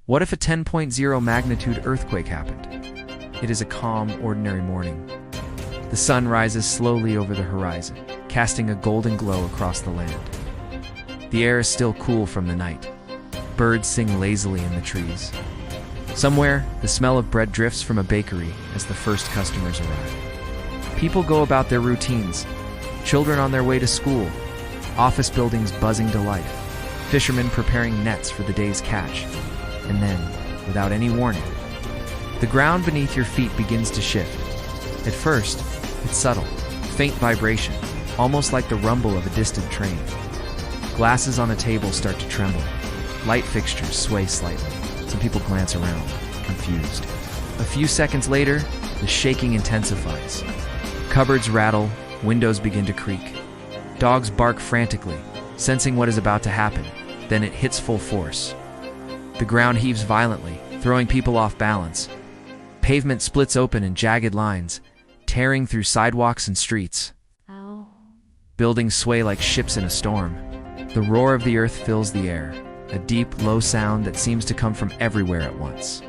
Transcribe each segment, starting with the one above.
What if a 10.0 magnitude earthquake happened? It is a calm, ordinary morning. The sun rises slowly over the horizon, casting a golden glow across the land. The air is still cool from the night. Birds sing lazily in the trees. Somewhere, the smell of bread drifts from a bakery as the first customers arrive. People go about their routines, children on their way to school, office buildings buzzing to life, fishermen preparing nets for the day's catch. And then, without any warning, the ground beneath your feet begins to shift. At first, it's subtle, faint vibration, almost like the rumble of a distant train. Glasses on a table start to tremble. Light fixtures sway slightly. Some people glance around, confused. A few seconds later, the shaking intensifies. Cupboards rattle, windows begin to creak. Dogs bark frantically, sensing what is about to happen. Then it hits full force. The ground heaves violently, throwing people off balance. Pavement splits open in jagged lines, tearing through sidewalks and streets. Ow. Buildings sway like ships in a storm. The roar of the earth fills the air, a deep, low sound that seems to come from everywhere at once.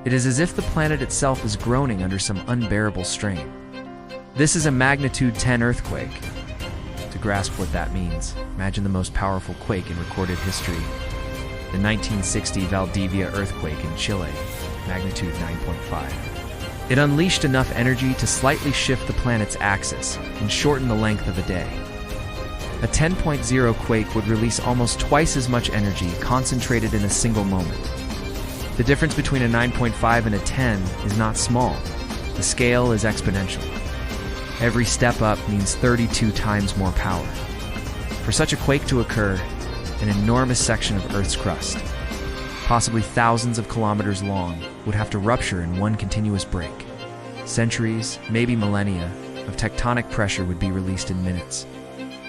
It is as if the planet itself is groaning under some unbearable strain. This is a magnitude 10 earthquake. To grasp what that means, imagine the most powerful quake in recorded history. The 1960 Valdivia earthquake in Chile, magnitude 9.5. It unleashed enough energy to slightly shift the planet's axis and shorten the length of a day. A 10.0 quake would release almost twice as much energy concentrated in a single moment. The difference between a 9.5 and a 10 is not small. The scale is exponential. Every step up means 32 times more power. For such a quake to occur, an enormous section of Earth's crust, possibly thousands of kilometers long, would have to rupture in one continuous break. Centuries, maybe millennia, of tectonic pressure would be released in minutes.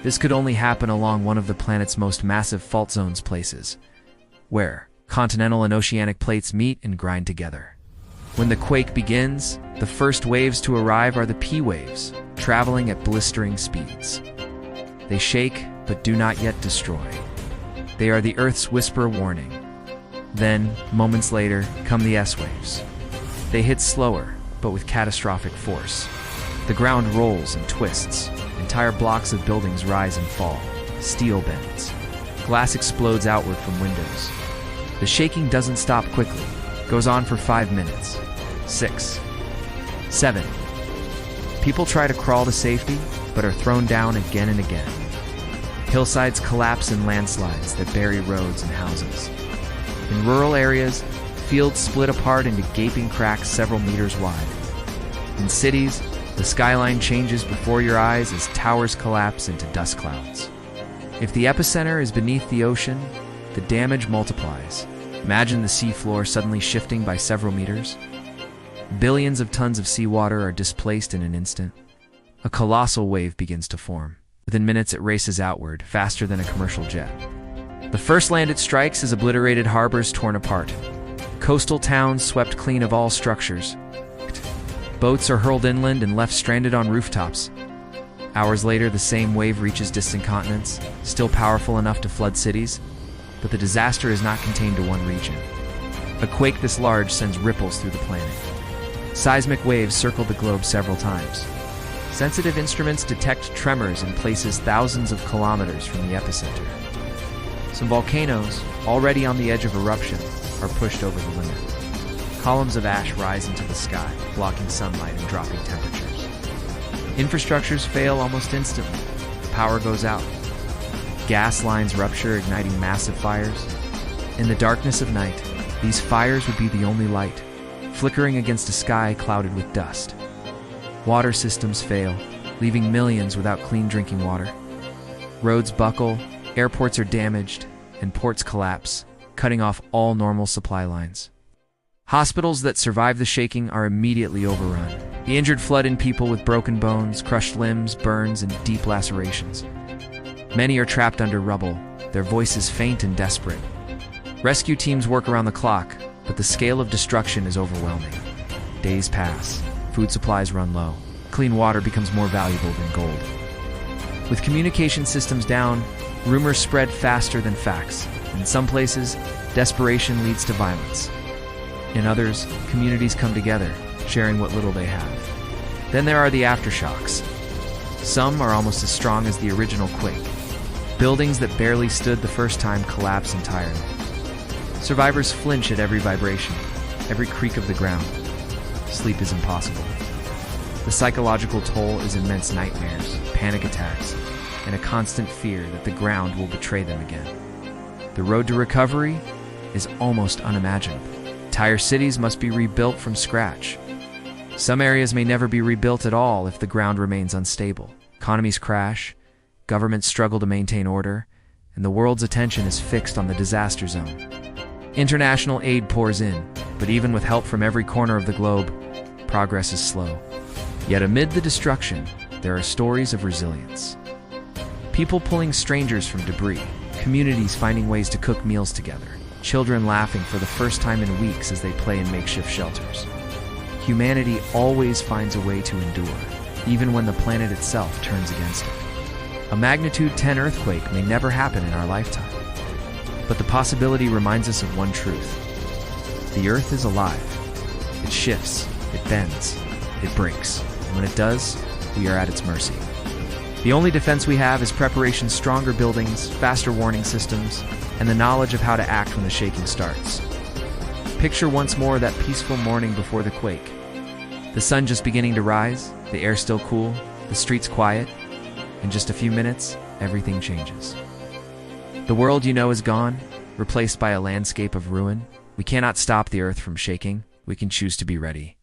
This could only happen along one of the planet's most massive fault zones places, where continental and oceanic plates meet and grind together. When the quake begins, the first waves to arrive are the P waves, traveling at blistering speeds. They shake, but do not yet destroy. They are the Earth's whisper warning. Then, moments later, come the S waves. They hit slower, but with catastrophic force. The ground rolls and twists. Entire blocks of buildings rise and fall. Steel bends. Glass explodes outward from windows. The shaking doesn't stop quickly. Goes on for 5 minutes. 6. 7. People try to crawl to safety, but are thrown down again and again. Hillsides collapse in landslides that bury roads and houses. In rural areas, fields split apart into gaping cracks several meters wide. In cities, the skyline changes before your eyes as towers collapse into dust clouds. If the epicenter is beneath the ocean, the damage multiplies. Imagine the seafloor suddenly shifting by several meters. Billions of tons of seawater are displaced in an instant. A colossal wave begins to form. Within minutes, it races outward, faster than a commercial jet. The first land it strikes is obliterated harbors torn apart. Coastal towns swept clean of all structures. Boats are hurled inland and left stranded on rooftops. Hours later, the same wave reaches distant continents, still powerful enough to flood cities. But the disaster is not contained to one region. A quake this large sends ripples through the planet. Seismic waves circle the globe several times. Sensitive instruments detect tremors in places thousands of kilometers from the epicenter. Some volcanoes, already on the edge of eruption, are pushed over the limit. Columns of ash rise into the sky, blocking sunlight and dropping temperatures. Infrastructures fail almost instantly. Power goes out. Gas lines rupture, igniting massive fires. In the darkness of night, these fires would be the only light, flickering against a sky clouded with dust. Water systems fail, leaving millions without clean drinking water. Roads buckle, airports are damaged, and ports collapse, cutting off all normal supply lines. Hospitals that survive the shaking are immediately overrun. The injured flood in people with broken bones, crushed limbs, burns, and deep lacerations. Many are trapped under rubble, their voices faint and desperate. Rescue teams work around the clock, but the scale of destruction is overwhelming. Days pass. Food supplies run low. Clean water becomes more valuable than gold. With communication systems down, rumors spread faster than facts. In some places, Desperation leads to violence. In others, communities come together, sharing what little they have. Then there are the aftershocks. Some are almost as strong as the original quake. Buildings that barely stood the first time collapse entirely. Survivors flinch at every vibration, every creak of the ground. Sleep is impossible. The psychological toll is immense: nightmares, panic attacks, and a constant fear that the ground will betray them again. The road to recovery is almost unimaginable. Entire cities must be rebuilt from scratch. Some areas may never be rebuilt at all if the ground remains unstable. Economies crash, governments struggle to maintain order, and the world's attention is fixed on the disaster zone. International aid pours in, but even with help from every corner of the globe, progress is slow. Yet amid the destruction, there are stories of resilience. People pulling strangers from debris, communities finding ways to cook meals together, children laughing for the first time in weeks as they play in makeshift shelters. Humanity always finds a way to endure, even when the planet itself turns against it. A magnitude 10 earthquake may never happen in our lifetime, but the possibility reminds us of one truth. The Earth is alive. It shifts, it bends, it breaks, and when it does, we are at its mercy. The only defense we have is preparation: stronger buildings, faster warning systems, and the knowledge of how to act when the shaking starts. Picture once more that peaceful morning before the quake. The sun just beginning to rise, the air still cool, the streets quiet. In just a few minutes, everything changes. The world you know is gone, replaced by a landscape of ruin. We cannot stop the earth from shaking. We can choose to be ready.